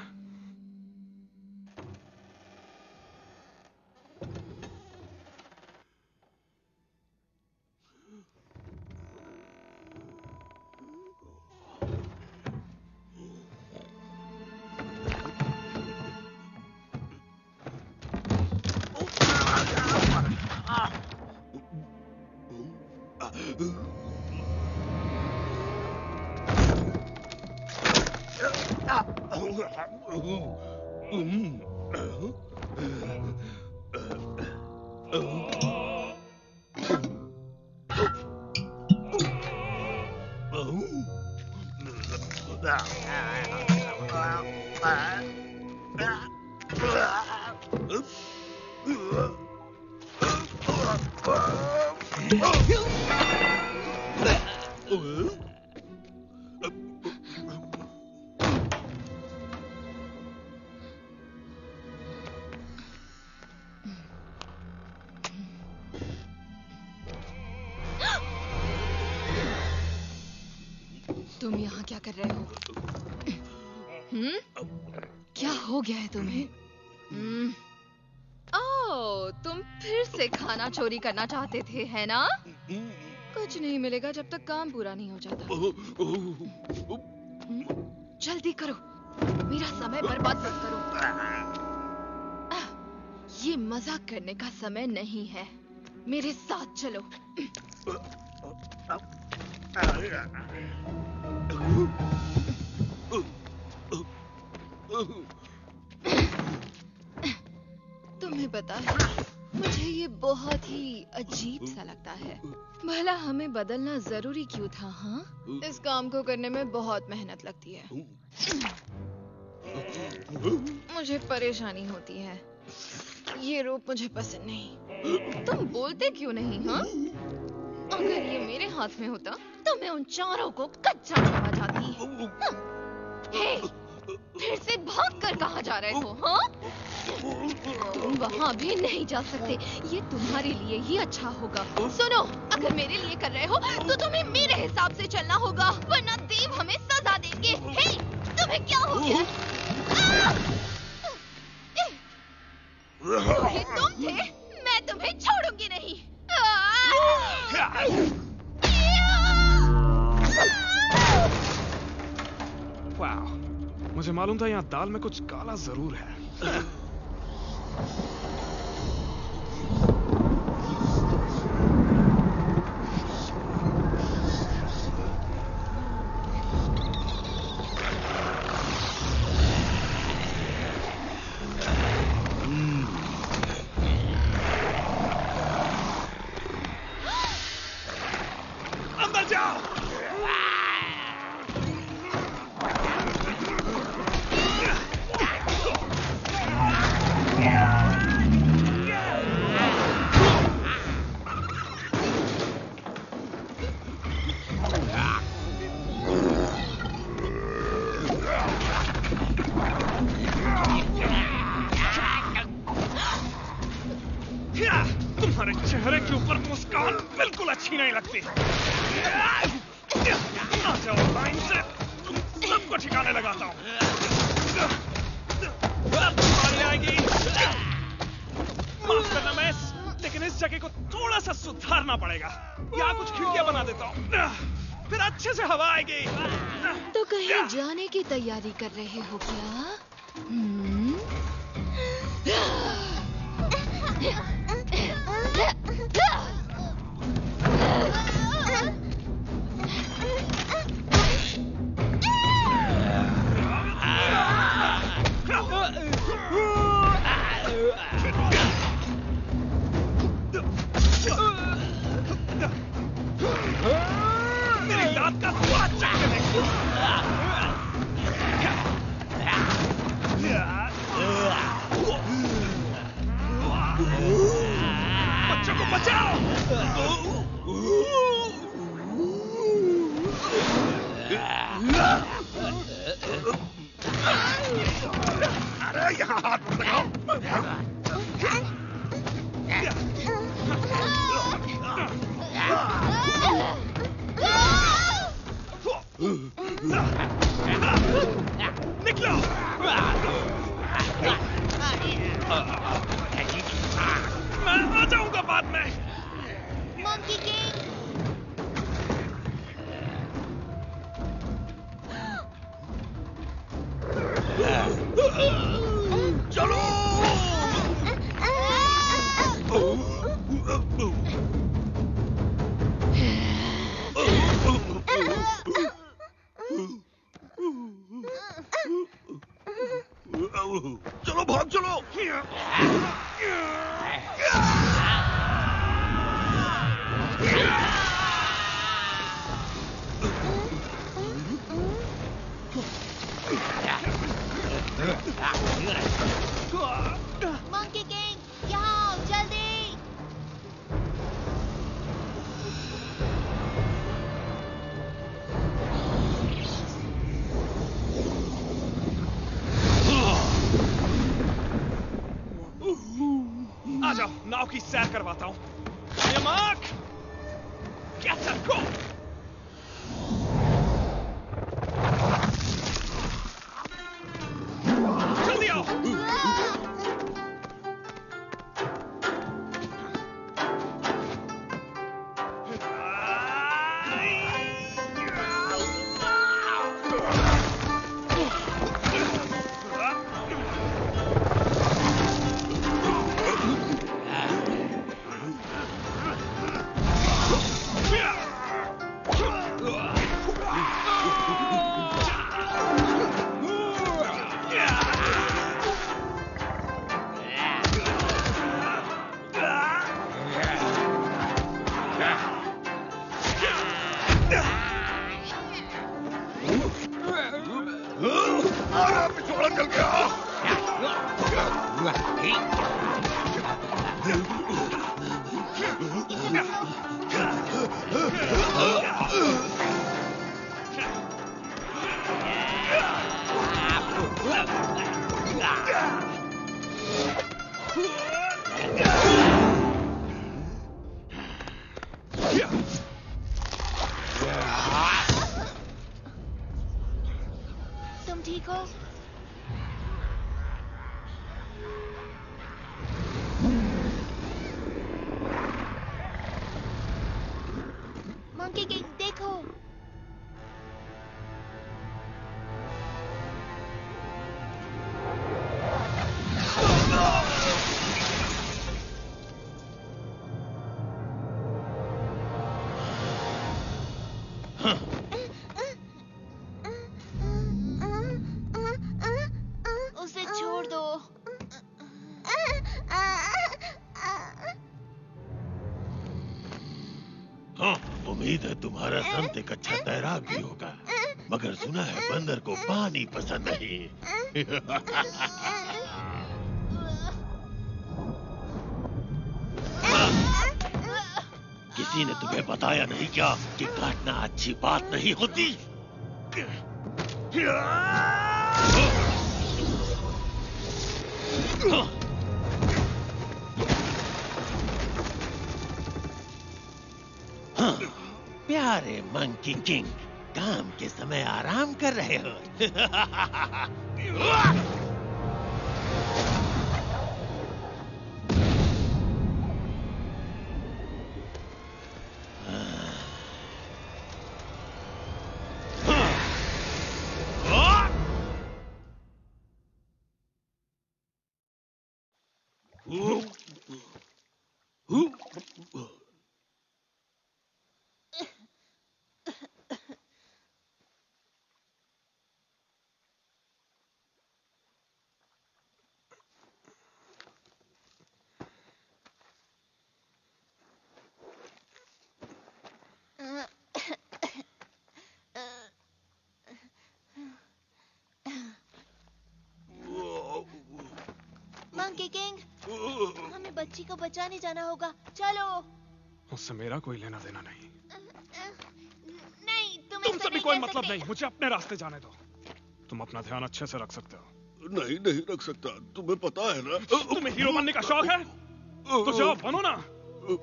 तुम यहाँ क्या कर रहे हो? क्या हो गया है तुम्हें? ओह, तुम फिर से खाना चोरी करना चाहते थे, है ना? कुछ नहीं मिलेगा जब तक काम पूरा नहीं हो जाता। जल्दी करो, मेरा समय बर्बाद मत करो। ये मजाक करने का समय नहीं है, मेरे साथ चलो। तुम्हें पता है, मुझे ये बहुत ही अजीब सा लगता है। भला हमें बदलना जरूरी क्यों था? हाँ, इस काम को करने में बहुत मेहनत लगती है। मुझे परेशानी होती है, ये रूप मुझे पसंद नहीं। तुम बोलते क्यों नहीं? हाँ, अगर ये मेरे हाथ में होता तो मैं उन चारों को कच्चा समझ जाती। हाँ। हे, फिर से भागकर कहाँ जा रहे हो? हाँ, तुम वहाँ भी नहीं जा सकते, ये तुम्हारे लिए ही अच्छा होगा। सुनो, अगर मेरे लिए कर रहे हो तो तुम्हें मेरे हिसाब से चलना होगा, वरना देव हमें सजा देंगे। हे, तुम्हें क्या हो गया? ये तुम थे, मैं तुम्हें छोड़ूंगी नहीं। वाह, मुझे मालूम था यहाँ दाल में कुछ काला जरूर है। अंदर जाओ। तुम्हारे चेहरे के ऊपर मुस्कान बिल्कुल अच्छी नहीं लगती। आ जाओ लाइन से, तुम सबको ठिकाने लगाता हूँ। तुम्हारी आएगी। माफ करना मैस, लेकिन इस जगह को थोड़ा सा सुधारना पड़ेगा। यहाँ कुछ खिड़कियाँ बना देता हूँ, फिर अच्छे से हवा आएगी। तो कहीं जाने की तैयारी कर रहे हो क्या? मेरी लात का स्वाद चखने बच्चों को बचाओ। अरे यहाँ हाथ मत लगाओ। निकलो। मैं आ जाऊंगा बाद में। Monkey king. चलो। चलो भाग चलो। मंकी किंग यहाँ आओ जल्दी। आ जाओ, नाव की सैर करवाता हूँ। Mark, get set, go! जल्दी आओ। पिछोड़ा चल तुम ठीक हो? मंकी किंग देखो। उसे छोड़ दो। हाँ, उम्मीद है तुम्हारा संत एक अच्छा तैराक भी होगा, मगर सुना है बंदर को पानी पसंद नहीं। किसी ने तुम्हें बताया नहीं क्या कि काटना अच्छी बात नहीं होती? हाँ, प्यारे मंकी किंग, काम के समय आराम कर रहे हो। मंकी किंग, हमें बच्ची को बचाने जाना होगा। चलो। उससे मेरा कोई लेना देना नहीं। नहीं, तुमसे भी कोई मतलब नहीं। मुझे अपने रास्ते जाने दो। तुम अपना ध्यान अच्छे से रख सकते हो। नहीं रख सकता। तुम्हें पता है ना। तुम्हें हीरो बनने का शौक है तो जाओ बनो ना।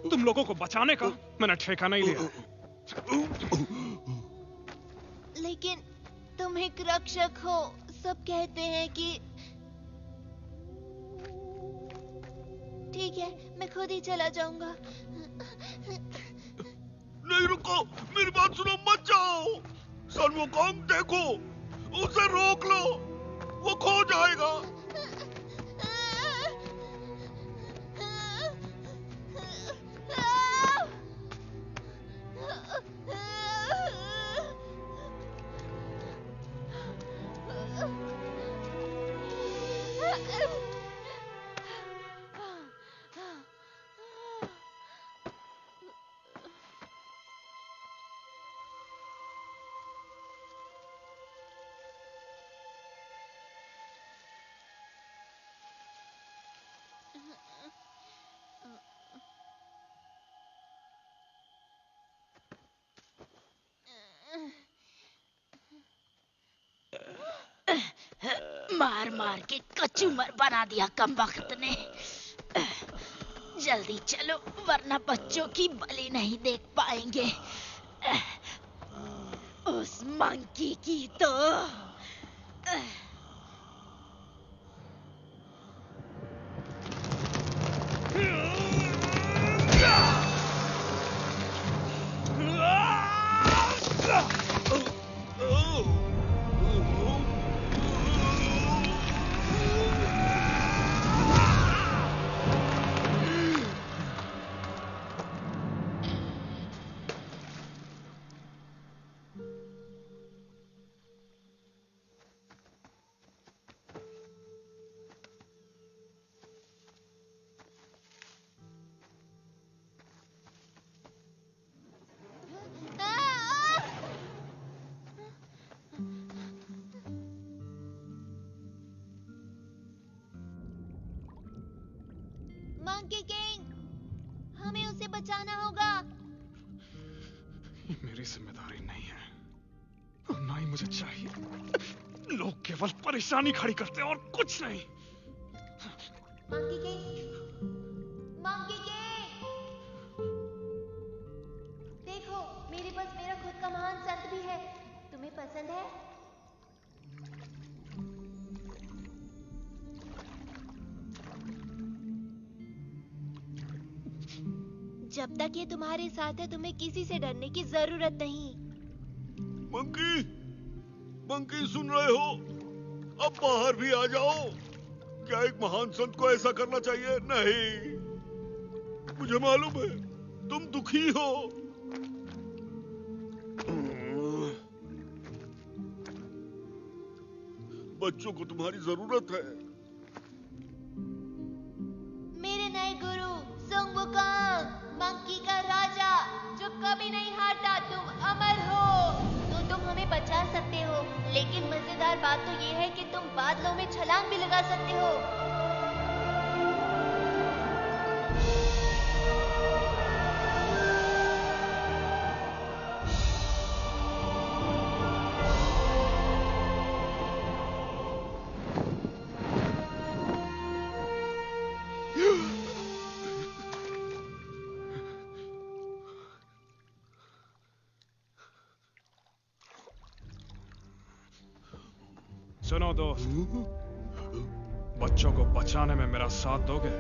तुम लोगों को बचाने का मैंने ठेका नहीं लिया। लेकिन तुम एक रक्षक हो। सब कहते हैं कि ठीक है, मैं खुद ही चला जाऊंगा। नहीं रुको, मेरी बात सुनो, मत जाओ। सन वुकोंग देखो, उसे रोक लो, वो खो जाएगा। मार मार के कचूमर बना दिया कमबख्त ने। जल्दी चलो वरना बच्चों की बलि नहीं देख पाएंगे। उस मंकी की तो मंकी किंग, हमें उसे बचाना होगा। ये मेरी जिम्मेदारी नहीं है और ना ही मुझे चाहिए। लोग केवल परेशानी खड़ी करते हैं और कुछ नहीं। मंकी किंग, मंकी किंग, देखो मेरे पास मेरा खुद का महान संत भी है। तुम्हें पसंद है? जब तक ये तुम्हारे साथ है तुम्हें किसी से डरने की जरूरत नहीं। मंकी सुन रहे हो? अब बाहर भी आ जाओ। क्या एक महान संत को ऐसा करना चाहिए? नहीं, मुझे मालूम है तुम दुखी हो। बच्चों को तुम्हारी जरूरत है। मेरे नए गुरु संग वुकोंग, मंकी का राजा जो कभी नहीं हारता, तुम अमर हो। तो तुम हमें बचा सकते हो, लेकिन मजेदार बात तो ये है कि तुम बादलों में छलांग भी लगा सकते हो। सुनो दोस्त, बच्चों को बचाने में मेरा साथ दोगे?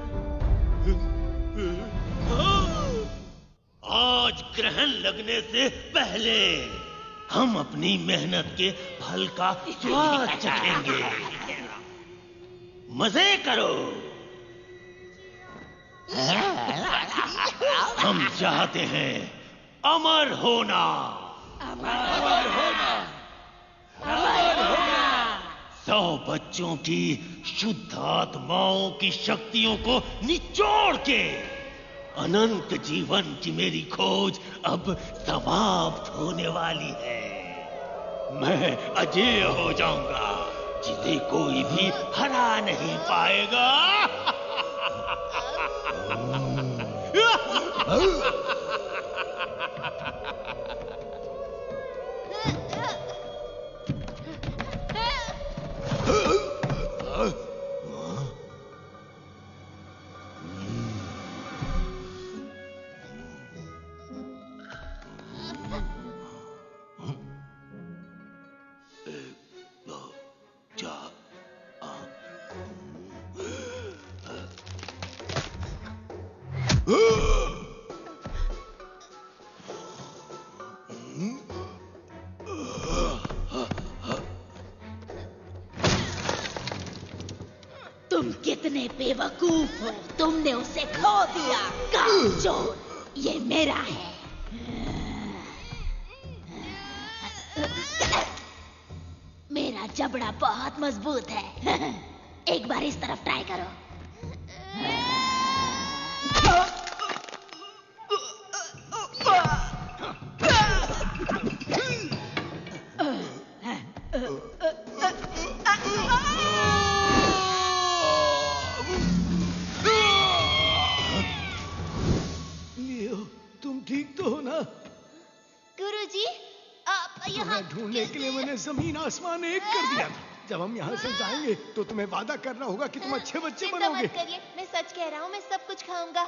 आज ग्रहण लगने से पहले हम अपनी मेहनत के फल का स्वाद चखेंगे। मजे करो। हम चाहते हैं अमर होना। अमर होना। 100 बच्चों की शुद्ध आत्माओं की शक्तियों को निचोड़ के अनंत जीवन की मेरी खोज अब समाप्त होने वाली है। मैं अजेय हो जाऊंगा, जिसे कोई भी हरा नहीं पाएगा। तुम कितने बेवकूफ हो, तुमने उसे खो दिया। कामचोर, ये मेरा है। मेरा जबड़ा बहुत मजबूत है। एक बार इस तरफ ट्राई करो। तुम ठीक तो हो ना? गुरुजी, आप यहाँ ढूंढने के लिए मैंने जमीन आसमान एक कर दिया था। जब हम यहाँ से जाएंगे तो तुम्हें वादा करना होगा कि तुम अच्छे बच्चे चिंता बनोगे। मत करिए, मैं सच कह रहा हूँ, मैं सब कुछ खाऊंगा।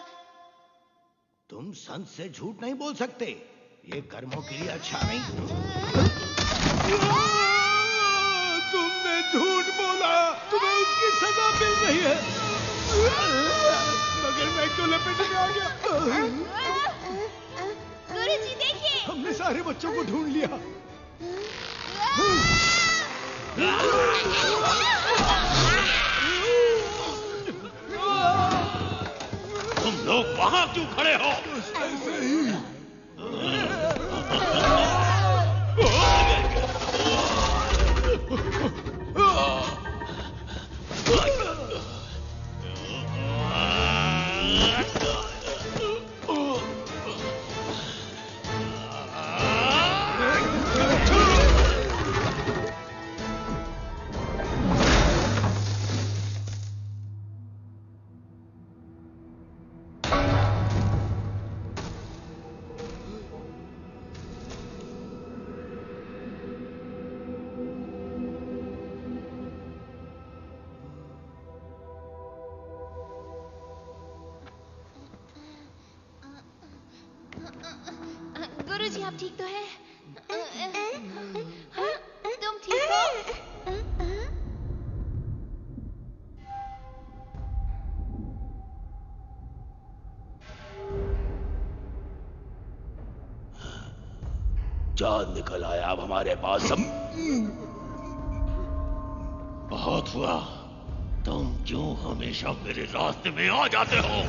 तुम संत से झूठ नहीं बोल सकते, ये कर्मों के लिए अच्छा नहीं। तुमने झूठ बोला, तुम्हें इसकी सजा मिल रही है। मगर मैं क्यों लपेट में आ गया? गुरुजी देखिए, हमने सारे बच्चों को ढूंढ लिया। तुम लोग वहां क्यों खड़े हो? ऐसे ही। गुरुजी आप ठीक तो हैं? हाँ? तुम ठीक हो? चांद निकल आया अब हमारे पास। बहुत हुआ, तुम क्यों हमेशा मेरे रास्ते में आ जाते हो?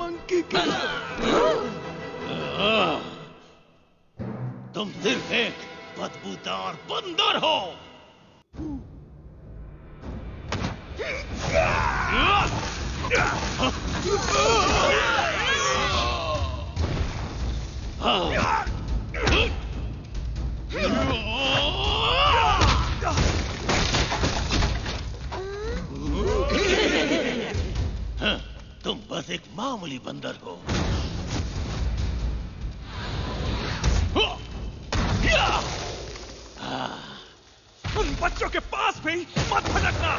Monkey king. तुम सिर्फ एक बदबूदार बंदर हो। तुम बस एक मामूली बंदर हो। उन बच्चों के पास भी मत भटकना।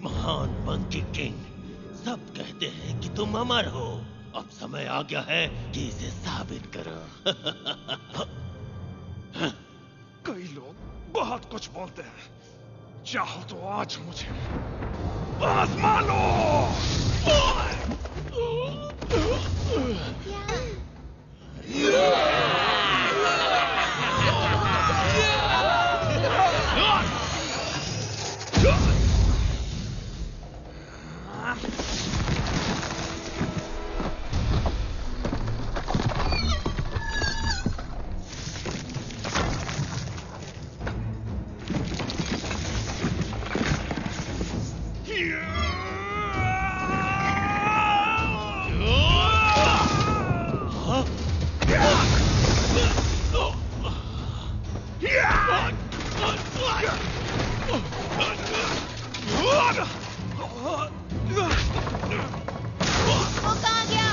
महान मंकी किंग, सब कहते हैं कि तुम अमर हो। अब समय आ गया है कि इसे साबित करो। कई लोग बहुत कुछ बोलते हैं, चाहो तो आज मुझे आजमा लो। वो कहाँ गया?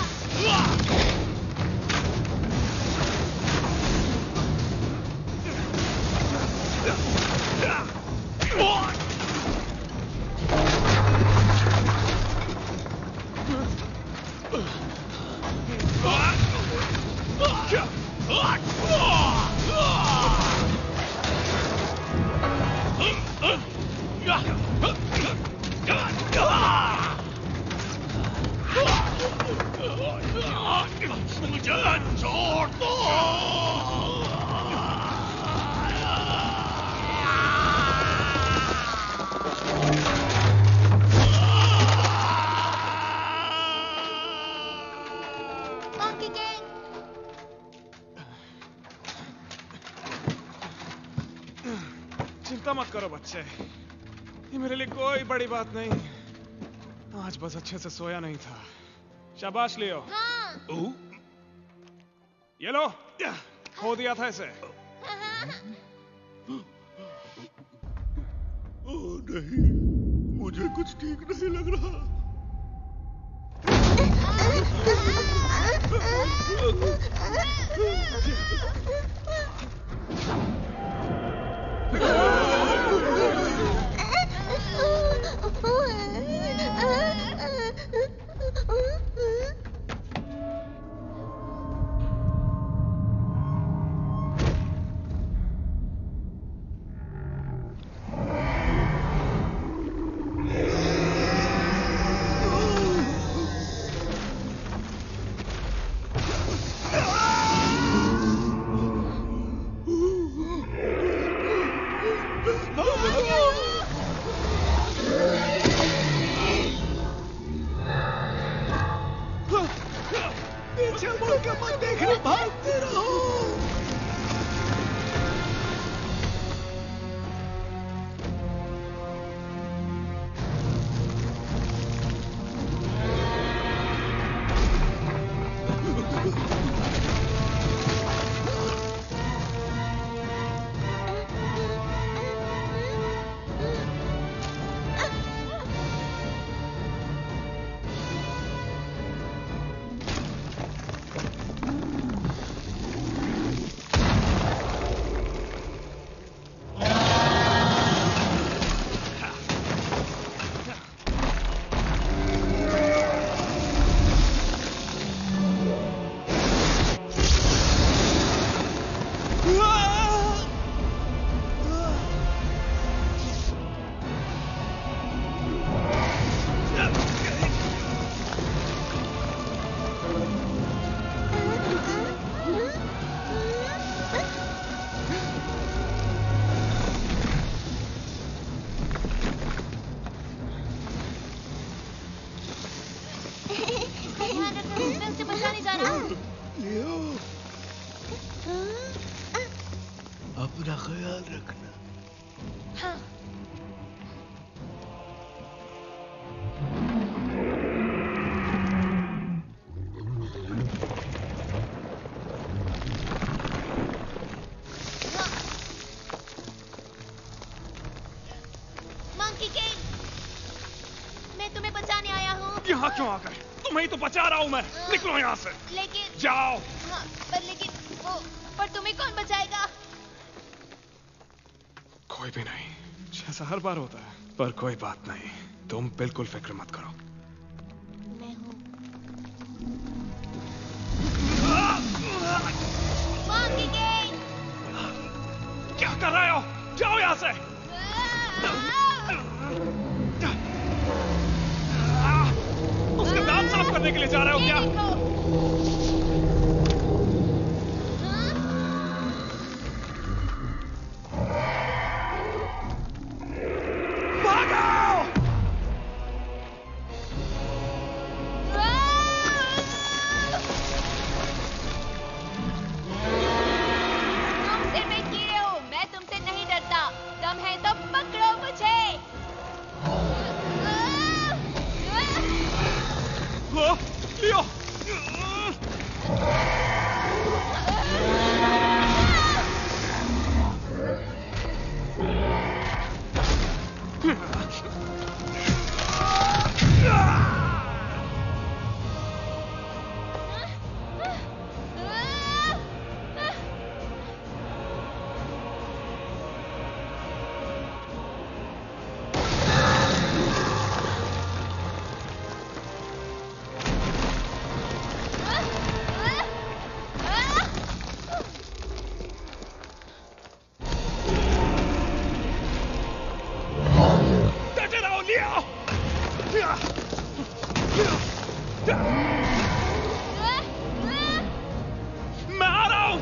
मुझे छोड़ दो। मंकी किंग, चिंता मत करो बच्चे, ये मेरे लिए कोई बड़ी बात नहीं। आज बस अच्छे से सोया नहीं था। शाबाश लियो। हाँ। ये लो, खो दिया था इसे। ओह नहीं, मुझे कुछ ठीक नहीं लग रहा। पीछे मुड़ के मत देखना, भागते रहो। ख्याल रखना। हाँ। मंकी किंग, मैं तुम्हें बचाने आया हूँ। यहाँ क्यों आ गए? तुम्हें ही तो बचा रहा हूँ मैं। निकलो यहाँ से। लेकिन जाओ। हाँ, पर तुम्हें कौन बचाएगा? कोई भी नहीं। जैसा हर बार होता है। पर कोई बात नहीं, तुम बिल्कुल फिक्र मत करो। मैं हूँ। मंकी किंग, क्या कर रहे हो? जाओ यहाँ से। उसके दांत साफ करने के लिए जा रहे हो क्या? तुम सिर में कीड़े हो, मैं तुमसे नहीं डरता। दम है तो पकड़ो मुझे। लियो। मैं आ रहा हूं।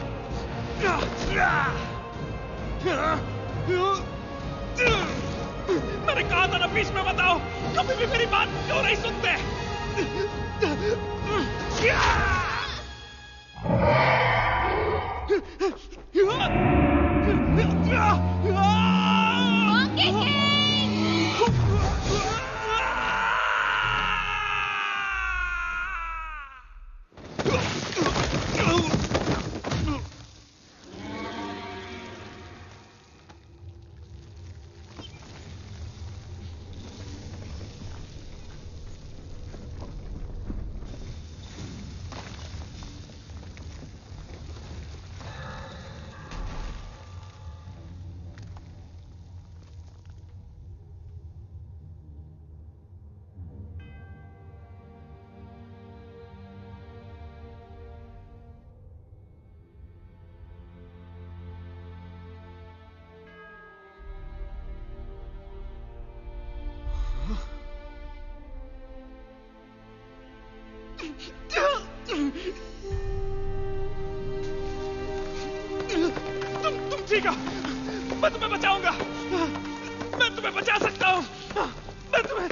मैंने कहा था ना बीच में बताओ। कभी भी मेरी बात क्यों नहीं सुनते? तुम ठीक हो? मैं तुम्हें बचाऊंगा। मैं तुम्हें बचा सकता हूं। मैं तुम्हें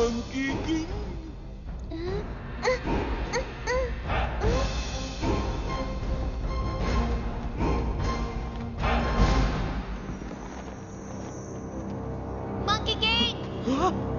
मंकी किंग। Monkey king!